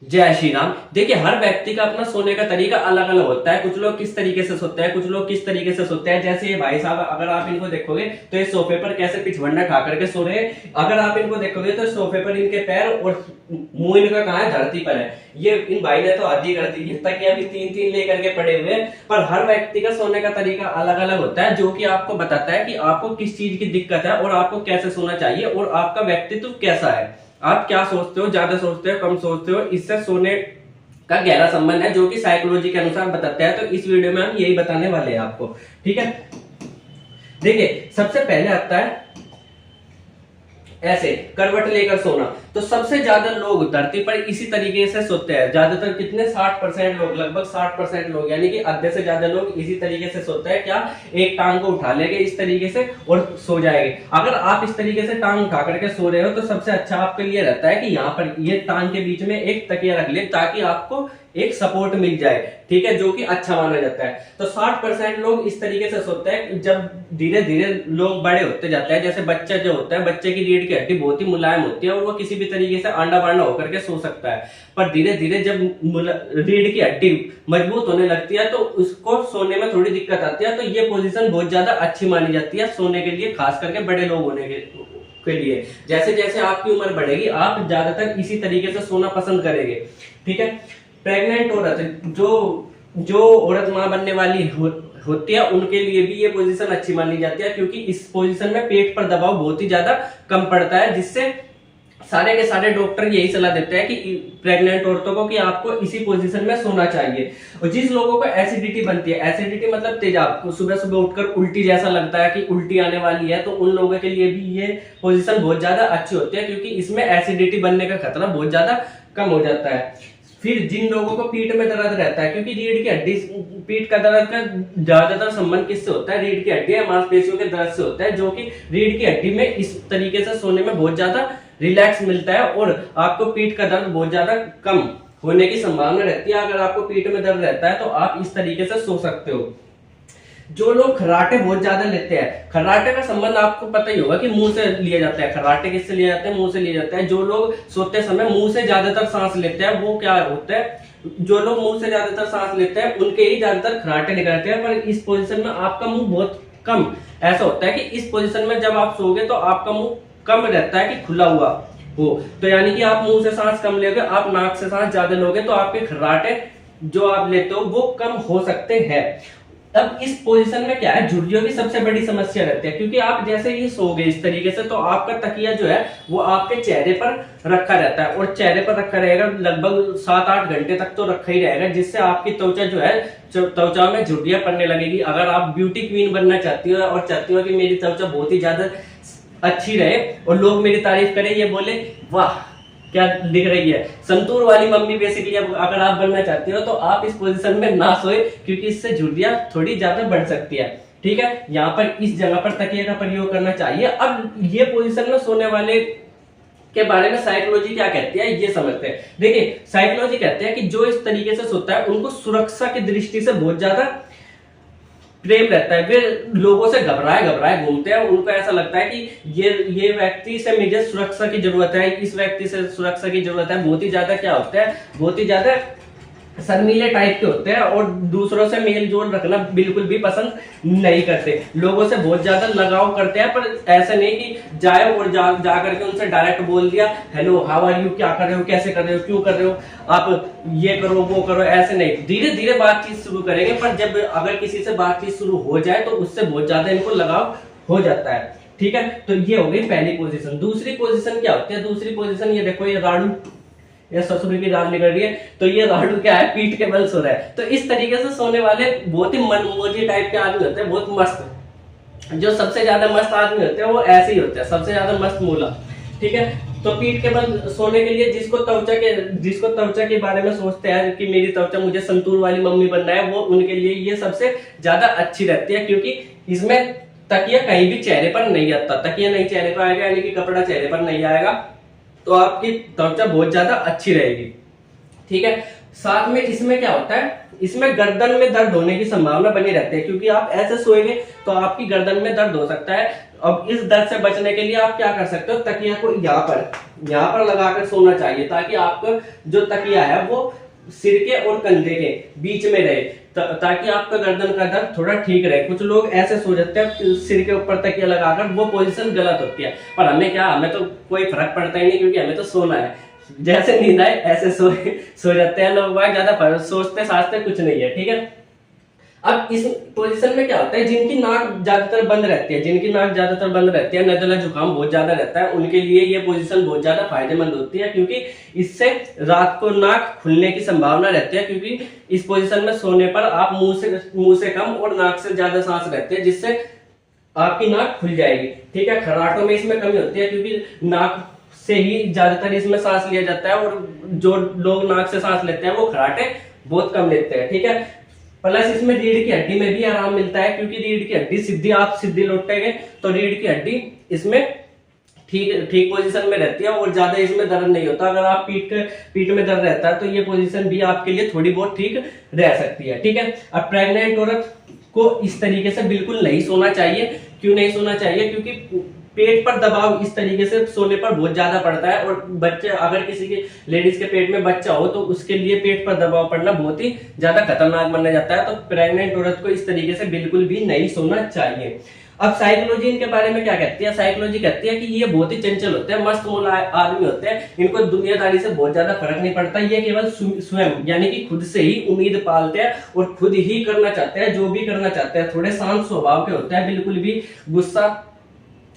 जय श्री राम। देखिए, हर व्यक्ति का अपना सोने का तरीका अलग अलग होता है। कुछ लोग किस तरीके से सोते हैं, कुछ लोग किस तरीके से सोते हैं। जैसे ये भाई साहब, अगर आप इनको देखोगे तो ये सोफे पर कैसे पिछवंडा खा करके सो रहे हैं। अगर आप इनको देखोगे तो सोफे पर इनके पैर और मुंह इनका कहाँ है, धरती पर है। ये इन भाई ने तो हद ही कर दी, तकिया भी तीन तीन लेकर के पड़े हुए हैं। पर हर व्यक्ति का सोने का तरीका अलग अलग होता है, जो कि आपको बताता है कि आपको किस चीज की दिक्कत है और आपको कैसे सोना चाहिए और आपका व्यक्तित्व कैसा है। आप क्या सोचते हो, ज्यादा सोचते हो, कम सोचते हो, इससे सोने का गहरा संबंध है, जो कि साइकोलॉजी के अनुसार बताता है। तो इस वीडियो में हम यही बताने वाले हैं आपको। ठीक है, देखिए सबसे पहले आता है ऐसे करवट लेकर सोना। तो सबसे ज्यादा लोग धरती पर इसी तरीके से सोते हैं। ज्यादातर कितने 60% लोग, लगभग 60% लोग, यानी कि आधे से ज्यादा लोग इसी तरीके से सोते हैं। क्या, एक टांग को उठा लेंगे इस तरीके से और सो जाएंगे। अगर आप इस तरीके से टांग उठा करके सो रहे हो तो सबसे अच्छा आपके लिए रहता है कि यहाँ पर ये टांग के बीच में एक तकिया रख ले, ताकि आपको एक सपोर्ट मिल जाए। ठीक है, जो कि अच्छा माना जाता है। तो 60% लोग इस तरीके से सोते हैं। जब धीरे धीरे लोग बड़े होते जाते हैं, जैसे बच्चा जो होता है, बच्चे की रीढ़ की हड्डी बहुत ही मुलायम होती है और वो किसी भी तरीके से आंडा बांडा होकर के सो सकता है। पर धीरे धीरे जब रीढ़ की हड्डी मजबूत होने लगती है तो उसको सोने में थोड़ी दिक्कत आती है। तो ये पोजीशन बहुत ज्यादा अच्छी मानी जाती है सोने के लिए, खास करके बड़े लोग होने के लिए। जैसे जैसे आपकी उम्र बढ़ेगी आप ज्यादातर इसी तरीके से सोना पसंद करेंगे। ठीक है, प्रेग्नेंट औरत, जो औरत मां बनने वाली होती है, उनके लिए भी ये पोजीशन अच्छी मानी जाती है, क्योंकि इस पोजीशन में पेट पर दबाव बहुत ही ज्यादा कम पड़ता है। जिससे सारे के सारे डॉक्टर यही सलाह देते हैं कि प्रेग्नेंट औरतों को कि आपको इसी पोजीशन में सोना चाहिए। और जिस लोगों को एसिडिटी बनती है, एसिडिटी मतलब तेजाब, सुबह सुबह उठकर उल्टी जैसा लगता है कि उल्टी आने वाली है, तो उन लोगों के लिए भी ये पोजीशन बहुत ज्यादा अच्छी होती है, क्योंकि इसमें एसिडिटी बनने का खतरा बहुत ज्यादा कम हो जाता है। फिर जिन लोगों को पीठ में दर्द रहता है, क्योंकि रीढ़ की हड्डी, पीठ का दर्द का ज्यादातर संबंध किससे होता है, रीढ़ की हड्डी या मांसपेशियों के दर्द से होता है, जो कि रीढ़ की हड्डी में इस तरीके से सोने में बहुत ज्यादा रिलैक्स मिलता है और आपको पीठ का दर्द बहुत ज्यादा कम होने की संभावना रहती है। अगर आपको पीठ में दर्द रहता है तो आप इस तरीके से सो सकते हो। जो लोग खर्राटे बहुत ज्यादा लेते हैं, खर्राटे का संबंध आपको पता ही होगा कि मुंह से लिया जाता है। खर्राटे किससे लिए जाते हैं, मुंह से लिए जाते हैं। जो लोग सोते समय मुंह से ज्यादातर सांस लेते हैं, वो क्या होता है, जो लोग मुंह से ज्यादातर सांस लेते हैं उनके ही ज्यादातर खर्राटे निकलते हैं। पर इस पोजीशन में आपका मुंह बहुत कम ऐसा होता है कि इस पोजीशन में जब आप सोगे तो आपका मुंह कम रहता है कि खुला हुआ हो। तो यानी कि आप मुंह से सांस कम लोगे, आप नाक से सांस ज्यादा लोगे, तो आपके खर्राटे जो आप लेते हो वो कम हो सकते हैं। अब इस पोजीशन में क्या है, झुर्रियों की सबसे बड़ी समस्या रहती है, क्योंकि आप जैसे ही सोगे इस तरीके से तो आपका तकिया जो है वो आपके चेहरे पर रखा रहता है, और चेहरे पर रखा रहेगा लगभग 7-8 घंटे तक तो रखा ही रहेगा, जिससे आपकी त्वचा जो है, त्वचा में झुर्रियां पड़ने लगेगी। अगर आप ब्यूटी क्वीन बनना चाहती हो और चाहती हो कि मेरी त्वचा बहुत ही ज्यादा अच्छी रहे और लोग मेरी तारीफ करें, ये बोले वाह क्या दिख रही है, संतूर वाली मम्मी बेसिकली, अगर आप बनना चाहते हो तो आप इस पोजीशन में ना सोए, क्योंकि इससे झुर्रियां थोड़ी ज्यादा बढ़ सकती है। ठीक है, यहाँ पर इस जगह पर तकिए का प्रयोग करना चाहिए। अब ये पोजीशन में सोने वाले के बारे में साइकोलॉजी क्या कहती है ये समझते हैं। देखिए, साइकोलॉजी कहते हैं कि जो इस तरीके से सोता है उनको सुरक्षा की दृष्टि से बहुत ज्यादा प्रेम रहता है। वे लोगों से घबराए घूमते हैं। उनको ऐसा लगता है कि ये व्यक्ति से मुझे सुरक्षा की जरूरत है, इस व्यक्ति से सुरक्षा की जरूरत है। बहुत ही ज्यादा क्या होता है, बहुत ही ज्यादा शर्मीले टाइप के होते हैं और दूसरों से मेल जोल रखना बिल्कुल भी पसंद नहीं करते। लोगों से बहुत ज्यादा लगाव करते हैं, पर ऐसा नहीं कि जाए और जा करके उनसे डायरेक्ट बोल दिया हेलो हाउ आर यू, क्या कर रहे हो, कैसे कर रहे हो, क्यों कर रहे हो, आप ये करो वो करो, ऐसे नहीं। धीरे धीरे बातचीत शुरू करेंगे, पर जब अगर किसी से बातचीत शुरू हो जाए तो उससे बहुत ज्यादा इनको लगाव हो जाता है। ठीक है, तो ये हो गई पहली पोजीशन। दूसरी पोजीशन क्या होती है, दूसरी पोजीशन ये देखो, ये राडू, ये ससुर की दाल निकल रही है, तो ये राडू क्या है, पीठ के बल सो रहा है। तो इस तरीके से सोने वाले बहुत ही मनमोजी टाइप के आदमी होते हैं, बहुत मस्त। जो सबसे ज्यादा मस्त आदमी होते हैं वो ऐसे ही होते हैं, सबसे ज्यादा मस्त मूला। ठीक है, तो पीठ के बल सोने के लिए जिसको त्वचा के बारे में सोचते हैं कि मेरी त्वचा, मुझे संतूर वाली मम्मी बनना है, वो उनके लिए ये सबसे ज्यादा अच्छी रहती है, क्योंकि इसमें तकिया कहीं भी चेहरे पर नहीं आता। तकिया नहीं चेहरे पर आएगा, यानी कि कपड़ा चेहरे पर नहीं आएगा, तो आपकी त्वचा बहुत ज्यादा अच्छी रहेगी। ठीक है, साथ में इसमें क्या होता है, इसमें गर्दन में दर्द होने की संभावना बनी रहती है, क्योंकि आप ऐसे सोएंगे तो आपकी गर्दन में दर्द हो सकता है। अब इस दर्द से बचने के लिए आप क्या कर सकते हो, तकिया को यहाँ पर यहाँ पर लगाकर सोना चाहिए, ताकि आपका जो तकिया है वो सिर के और कंधे के बीच में रहे, ताकि आपका गर्दन का दर्द थोड़ा ठीक रहे। कुछ लोग ऐसे सो जाते हैं सिर के ऊपर तकिया लगाकर, वो पोजीशन गलत होती है। पर हमें क्या, हमें तो कोई फर्क पड़ता ही नहीं, क्योंकि हमें तो सोना है। जैसे नींद आए ऐसे सो जाते हैं लोग, ज्यादा सोचते साचते कुछ नहीं है, ठीक है। अब इस पोजीशन में क्या होता है, जिनकी नाक ज्यादातर बंद रहती है, नजला जुकाम बहुत ज्यादा रहता है, उनके लिए ये पोजीशन बहुत ज्यादा फायदेमंद होती है, क्योंकि इससे रात को नाक खुलने की संभावना रहती है। क्योंकि इस पोजीशन में सोने पर आप मुंह से कम और नाक से ज्यादा सांस लेते हैं, जिससे आपकी नाक खुल जाएगी, ठीक है। खर्राटों में इसमें कमी होती है, क्योंकि नाक से ही ज्यादातर इसमें सांस लिया जाता है, और जो लोग नाक से सांस लेते हैं वो खर्राटे बहुत कम लेते हैं, ठीक है। प्लस इसमें रीढ़ की हड्डी में भी आराम मिलता है, क्योंकि रीढ़ की हड्डी सीधी, आप सीधी लौटेंगे तो रीढ़ की हड्डी इसमें ठीक पोजीशन में रहती है, और ज्यादा इसमें दर्द नहीं होता। अगर आप पीठ में दर्द रहता है तो ये पोजीशन भी आपके लिए थोड़ी बहुत ठीक रह सकती है, ठीक है। अब प्रेग्नेंट औरत को इस तरीके से बिल्कुल नहीं सोना चाहिए। क्यों नहीं सोना चाहिए? क्योंकि पेट पर दबाव इस तरीके से सोने पर बहुत ज्यादा पड़ता है, और बच्चे, अगर किसी के लेडीज के पेट में बच्चा हो तो उसके लिए पेट पर दबाव पड़ना बहुत ही ज्यादा खतरनाक माना जाता है। तो प्रेग्नेंट औरत को इस तरीके से बिल्कुल भी नहीं सोना चाहिए। अब साइकोलॉजी इनके बारे में क्या कहती है? साइकोलॉजी कहती है कि ये बहुत ही चंचल होते हैं, मस्त मौला आदमी होते हैं, इनको दुनियादारी से बहुत ज्यादा फर्क नहीं पड़ता। ये केवल स्वयं यानी कि खुद से ही उम्मीद पालते हैं और खुद ही करना चाहते हैं, जो भी करना चाहते हैं। थोड़े शांत स्वभाव के होते हैं, बिल्कुल भी गुस्सा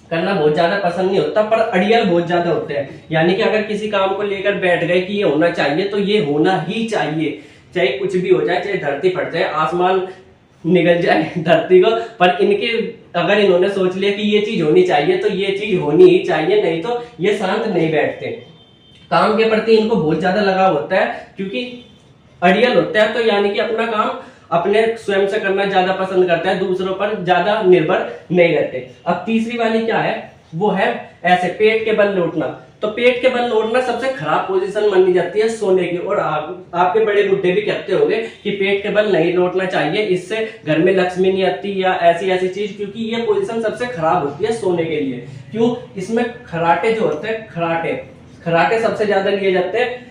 करना बहुत ज्यादा पसंद नहीं होता, पर अड़ियल बहुत ज्यादा होते हैं। यानी कि अगर किसी काम को लेकर बैठ गए कि ये होना चाहिए तो ये होना ही चाहिए, चाहे कुछ भी हो जाए, चाहे धरती फट जाए, आसमान निकल जाए धरती को, पर इनके अगर इन्होंने सोच लिया कि ये चीज होनी चाहिए तो ये चीज होनी ही चाहिए, नहीं तो ये शांत नहीं बैठते। काम के प्रति इनको बहुत ज्यादा लगाव होता है, क्योंकि अड़ियल होता है, तो यानी कि अपना काम अपने स्वयं से करना ज्यादा पसंद करता है, दूसरों पर ज्यादा निर्भर नहीं रहते। अब तीसरी वाली क्या है? वो है ऐसे पेट के बल लौटना। तो पेट के बल लौटना सबसे खराब पोजीशन मानी जाती है सोने की, और आपके बड़े बुड्ढे भी कहते होंगे कि पेट के बल नहीं लौटना चाहिए, इससे घर में लक्ष्मी नहीं आती या ऐसी चीज, क्योंकि ये पोजीशन सबसे खराब होती है सोने के लिए। क्यों? इसमें खराटे जो होते हैं, खराटे सबसे ज्यादा लिए जाते हैं।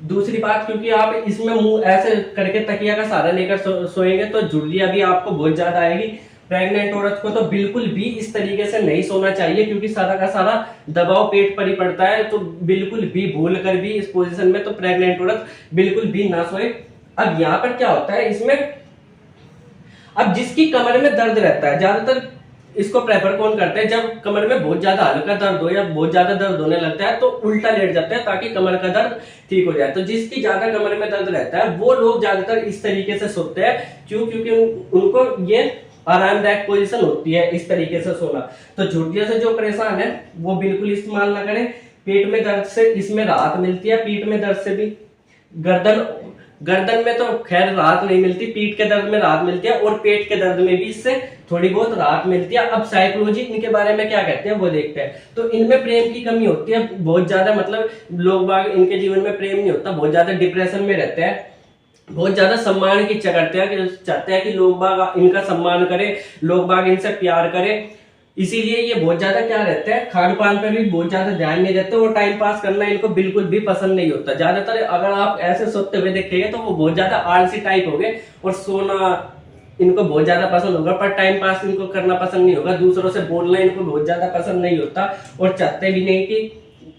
दूसरी बात, क्योंकि आप इसमें मुंह ऐसे करके तकिया का सहारा लेकर सोएंगे तो झुर्रियां भी आपको बहुत ज्यादा आएगी। प्रेग्नेंट औरत को तो बिल्कुल भी इस तरीके से नहीं सोना चाहिए, क्योंकि सारा का सारा दबाव पेट पर ही पड़ता है। तो बिल्कुल भी भूल कर भी इस पोजीशन में तो प्रेग्नेंट औरत बिल्कुल भी ना सोए। अब यहाँ पर क्या होता है इसमें, अब जिसकी कमर में दर्द रहता है, ज्यादातर इसको प्रेफर कौन करते हैं? जब कमर में बहुत ज्यादा हल्का दर्द हो या बहुत ज्यादा दर्द होने लगता है तो उल्टा लेट जाते हैं, ताकि कमर का दर्द ठीक हो जाए। तो जिसकी ज्यादा कमर में दर्द रहता है वो लोग ज्यादातर इस तरीके से सोते हैं। क्यों? क्योंकि उनको ये आरामदायक पोजीशन होती है इस तरीके से सोना। तो झुर्रियों से जो परेशान है वो बिल्कुल इस्तेमाल ना करें। पेट में दर्द से इसमें राहत मिलती है, पीठ में दर्द से भी, गर्दन में तो खैर राहत नहीं मिलती, पीठ के दर्द में राहत मिलती है, और पेट के दर्द में भी इससे थोड़ी बहुत राहत मिलती है। अब साइकोलॉजी इनके बारे में क्या कहते हैं वो देखते हैं। तो इनमें प्रेम की कमी होती है बहुत ज्यादा, मतलब लोग बाग इनके जीवन में प्रेम नहीं होता, बहुत ज्यादा डिप्रेशन में रहते हैं, बहुत ज्यादा सम्मान की इच्छा करते हैं, कि चाहते हैं कि लोग बाग इनका सम्मान करें, लोग बाग इनसे प्यार करें। इसीलिए ये बहुत ज्यादा क्या रहते हैं, खान पान पर भी बहुत ज्यादा ध्यान नहीं देते, और टाइम पास करना इनको बिल्कुल भी पसंद नहीं होता। ज्यादातर अगर आप ऐसे सोते हुए देखेंगे तो वो बहुत ज्यादा आलसी टाइप हो गए, और सोना इनको बहुत ज्यादा पसंद होगा, पर टाइम पास इनको करना पसंद नहीं होगा। दूसरों से बोलना इनको बहुत ज्यादा पसंद नहीं होता, और चाहते भी नहीं कि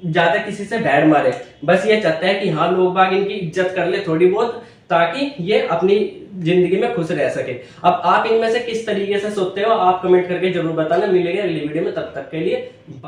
ज्यादा किसी से बैर मारे। बस ये चाहते हैं कि हाँ लोग बाग इनकी इज्जत कर ले थोड़ी बहुत, ताकि ये अपनी जिंदगी में खुश रह सके। अब आप इनमें से किस तरीके से सोते हो आप कमेंट करके जरूर बताना। मिलेंगे अगली वीडियो में, तब तक के लिए।